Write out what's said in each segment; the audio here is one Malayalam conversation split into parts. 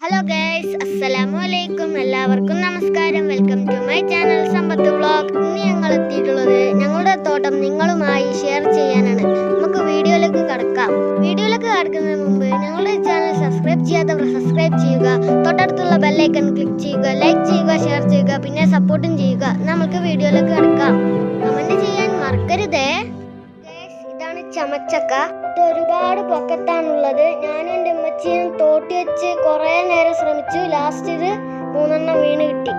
ഹലോ ഗൈസ്, അസ്സലാമലൈക്കും. എല്ലാവർക്കും നമസ്കാരം. Welcome to my channel Sampath vlog. ഇന്ന് ഞങ്ങൾ എത്തിയിട്ടുള്ളത് ഞങ്ങളുടെ തോട്ടം നിങ്ങളുമായി ഷെയർ ചെയ്യാനാണ്. നമുക്ക് വീഡിയോയിലേക്ക് കടക്കാം. വീഡിയോയിലേക്ക് കടക്കുന്നതിന് മുമ്പ് ഞങ്ങളുടെ ചാനൽ സബ്സ്ക്രൈബ് ചെയ്യാത്തവർ സബ്സ്ക്രൈബ് ചെയ്യുക, തൊട്ടടുത്തുള്ള ബെല്ലൈക്കൺ ക്ലിക്ക് ചെയ്യുക, ലൈക്ക് ചെയ്യുക, ഷെയർ ചെയ്യുക, പിന്നെ സപ്പോർട്ടും ചെയ്യുക. നമുക്ക് വീഡിയോയിലേക്ക് കടക്കാം. കമന്റ് ചെയ്യാൻ മറക്കരുതേ. ഇതാണ് ചമച്ചക്ക. ഇത് ഒരുപാട് പൊക്കത്താണുള്ളത്. ഞാനും എൻ്റെ ഉമ്മച്ചിയും തോട്ടി വെച്ച് കുറേ നേരം ശ്രമിച്ചു. ലാസ്റ്റ് ഇത് 3 വീണ് കിട്ടി.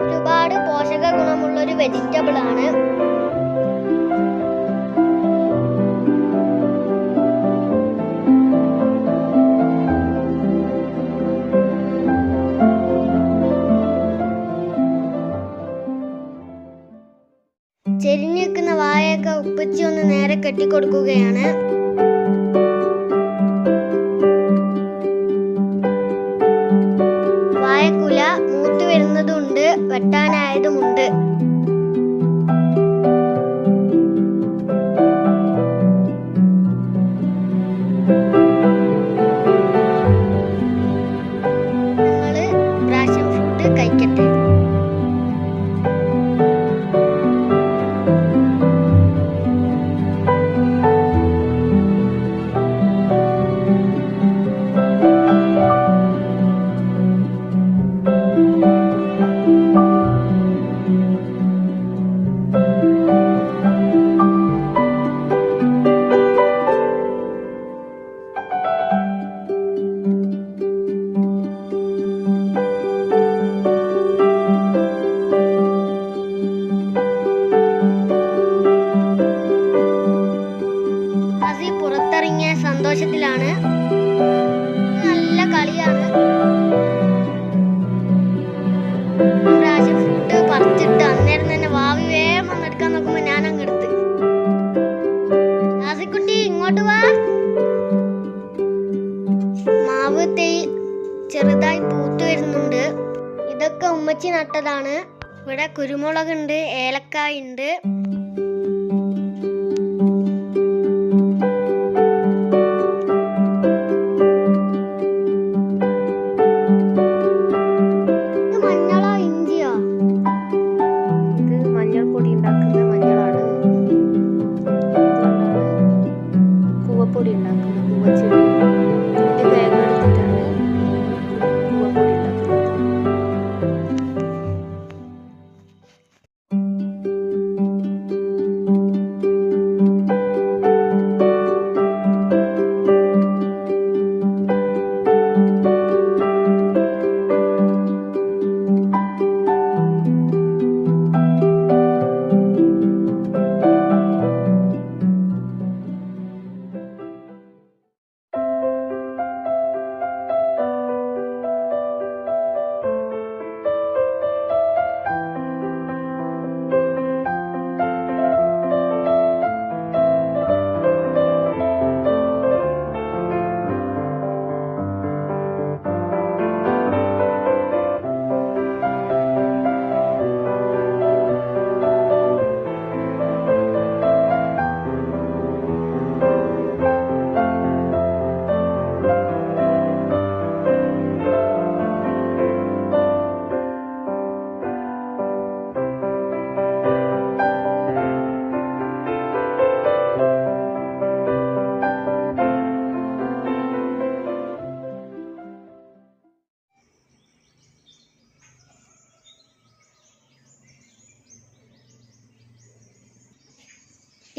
ഒരുപാട് പോഷക ഗുണമുള്ള ഒരു വെജിറ്റബിൾ ആണ്. ചെരിഞ്ഞു നിൽക്കുന്ന വായൊക്കെ ഉപ്പച്ചി ഒന്ന് നേരെ കെട്ടിക്കൊടുക്കുകയാണ്. വായക്കുല മൂത്ത് വരുന്നതുണ്ട്, വെട്ടാനായതുമുണ്ട്. ഞങ്ങള് പാഷൻ ഫ്രൂട്ട് കഴിക്കട്ടെ. പുറത്തിറങ്ങിയ സന്തോഷത്തിലാണ്. നല്ല കളിയാണ്. പ്രാവശ്യം ഫ്രൂട്ട് പറിച്ചിട്ട് അന്നേരം തന്നെ വാവി വേഗം വന്നെടുക്കാൻ നോക്കുമ്പോ ഞാൻ അങ്ങെടുത്ത്. ആസിക്കുട്ടി ഇങ്ങോട്ട് വാ. മാവ് തൈ ചെറുതായി പൂത്തു വരുന്നുണ്ട്. ഇതൊക്കെ ഉമ്മച്ചി നട്ടതാണ്. ഇവിടെ കുരുമുളകുണ്ട്, ഏലക്കായ ഉണ്ട്. പൊടി ഉണ്ടാക്കുന്ന പൂവച്ചെടി തേങ്ങ എടുത്തിട്ടാണ് പൂവപ്പൊടി ഉണ്ടാക്കുന്നത്.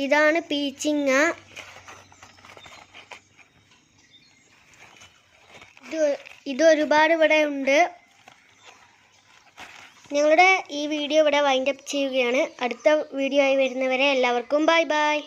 ഇതാണ് പീച്ചിങ്ങ. ഇത് ഒരുപാട് ഇവിടെ ഉണ്ട്. ഞങ്ങളുടെ ഈ വീഡിയോ ഇവിടെ വൈൻഡപ്പ് ചെയ്യുകയാണ്. അടുത്ത വീഡിയോ ആയി വരുന്നവരെ എല്ലാവർക്കും ബൈ ബൈ.